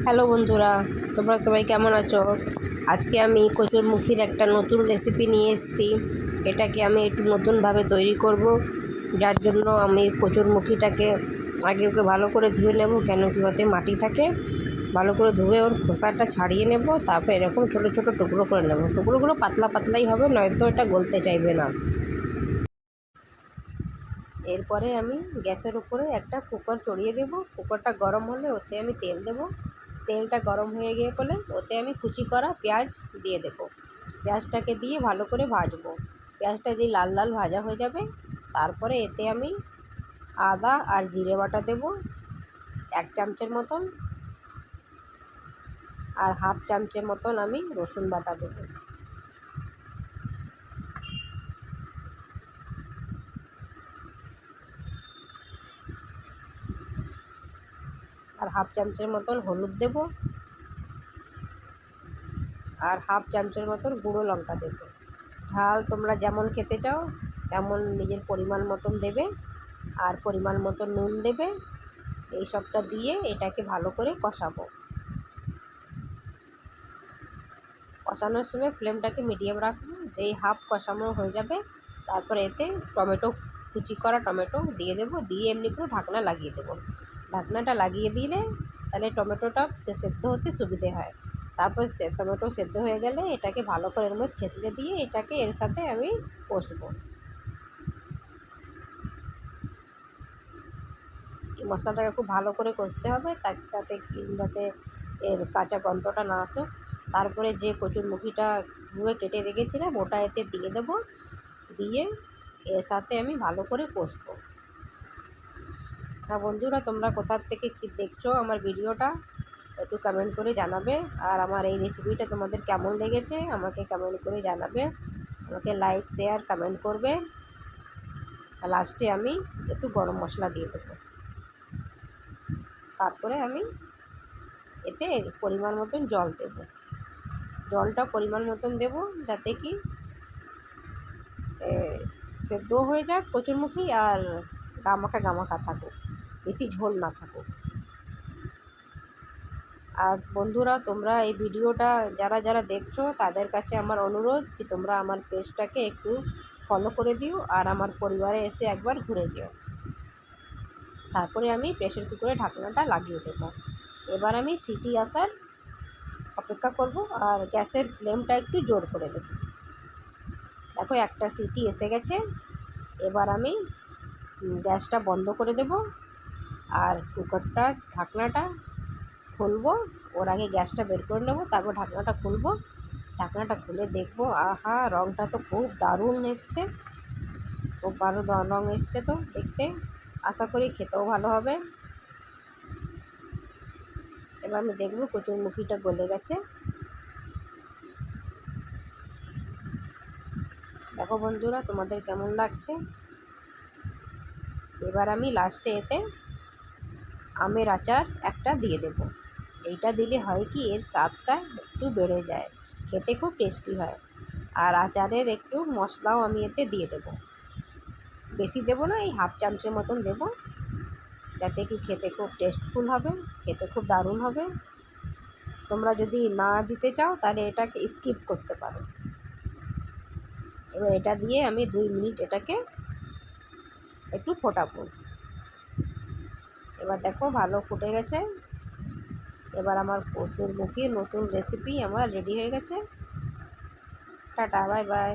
Hello বন্ধুরা, তোমরা সবাই কেমন আছো? আজকে আমি কচুরমুখির একটা নতুন রেসিপি নিয়ে এসেছি। এটাকে আমি একটু নতুনভাবে তৈরি করব। যার জন্য আমি কচুরমুখিটাকে আগে ওকে ভালো করে ধুয়ে নেব, কেন কি ওতে মাটি থাকে। ভালো করে ধুয়ে ওর খোসাটা ছাড়িয়ে নেব, তারপর এরকম ছোটো ছোটো টুকরো করে নেব। টুকরোগুলো পাতলা পাতলাই হবে, নয়তো এটা গলতে চাইবে না। এরপরে আমি গ্যাসের উপরে একটা কুকার চড়িয়ে দেব। কুকারটা গরম হলে ওতে আমি তেল দেব। তেলটা গরম হয়ে গিয়ে বলে ওতে আমি কুচি করা পেঁয়াজ দিয়ে দেব। পেঁয়াজটাকে দিয়ে ভালো করে ভাজবো। পেঁয়াজটা যেই লাল লাল ভাজা হয়ে যাবে, তারপরে এতে আমি আদা আর জিরে বাটা দেব 1 চামচের মতন, আর হাফ চামচের মতন আমি রসুন বাটা দেবো। আর হাফ চামচের মতন হলুদ দেব, আর হাফ চামচের মতন গুঁড়ো লঙ্কা দেব। ঝাল তোমরা যেমন খেতে চাও তেমন নিজের পরিমাণ মতন দেবে, আর পরিমাণ মতো নুন দেবে। এই সবটা দিয়ে এটাকে ভালো করে কষাবো। কষানোর সময় ফ্লেমটাকে মিডিয়াম রাখবো। যেই হাফ কষানো হয়ে যাবে, তারপরে এতে টমেটো, কুচি করা টমেটো দিয়ে দেবো। দিয়ে এমনি করে ঢাকনা লাগিয়ে দেবো। ঢাকনাটা লাগিয়ে দিলে তাহলে টমেটোটা সেদ্ধ হতে সুবিধে হয়। তারপর টমেটো সেদ্ধ হয়ে গেলে এটাকে ভালো করে এর মধ্যে থেতলে দিয়ে এটাকে এর সাথে আমি কষবো। এই মশলাটাকে খুব ভালো করে কষতে হবে, যাতে এর কাঁচা গন্ধটা না আসুক। তারপরে যে কচুরমুখিটা ধুয়ে কেটে রেখেছিলাম ওটা এতে দিয়ে দেবো। দিয়ে এর সাথে আমি ভালো করে কষবো। বন্ধুরা, তোমরা কোথা থেকে কী দেখছো আমার ভিডিওটা একটু কমেন্ট করে জানাবে। আর আমার এই রেসিপিটা তোমাদের কেমন লেগেছে আমাকে কমেন্ট করে জানাবে। আমাকে লাইক, শেয়ার, কমেন্ট করবে। আর লাস্টে আমি একটু গরম মশলা দিয়ে দেবো। তারপরে আমি এতে পরিমাণ মতন জল দেব। জলটা পরিমাণ মতন দেব, যাতে কি সেদ্ধ হয়ে যাক কচুরমুখী, আর গামাখা গামাখা থাকুক, বেশি ঝোল না থাকুক। আর বন্ধুরা, তোমরা এই ভিডিওটা যারা যারা দেখছো তাদের কাছে আমার অনুরোধ কি তোমরা আমার পেজটাকে একটু ফলো করে দিও, আর আমার পরিবারে এসে একবার ঘুরে যেও। তারপরে আমি প্রেসার কুকারে ঢাকনাটা লাগিয়ে দেবো। এবার আমি সিটি আসার অপেক্ষা করব, আর গ্যাসের ফ্লেমটা একটু জোর করে দেব। দেখো একটা সিটি এসে গেছে। এবার আমি গ্যাসটা বন্ধ করে দেব, আর কুকারটার ঢাকনাটা খুলবো। ওর আগে গ্যাসটা বের করে নেব, তারপর ঢাকনাটা খুলবো। ঢাকনাটা খুলে দেখবো, আহা, রঙটা তো খুব দারুণ এসছে। খুব ভালো রঙ এসছে তো দেখতে। আশা করি খেতেও ভালো হবে। এবার আমি দেখবো কচুরমুখিটা গলে গেছে। দেখো বন্ধুরা, তোমাদের কেমন লাগছে? এবার আমি লাস্টে এতে আমের আচার একটা দিয়ে দেব। এইটা দিলে হয় কি, এর স্বাদটা একটু বেড়ে যায়, খেতে খুব টেস্টি হয়। আর আচারের একটু মশলাও আমি এতে দিয়ে দেব। বেশি দেব না, এই হাফ চামচের মতন দেব, যাতে কি খেতে খুব টেস্টফুল হবে, খেতে খুব দারুণ হবে। তোমরা যদি না দিতে চাও তাহলে এটাকে স্কিপ করতে পারো। এবার এটা দিয়ে আমি 2 মিনিট এটাকে একটু ফোটাবো। এবার দেখো ভালো ফুটে গেছে। এবার আমার কচুরমুখির নতুন রেসিপি আমার রেডি হয়ে গেছে। Tata, bye bye.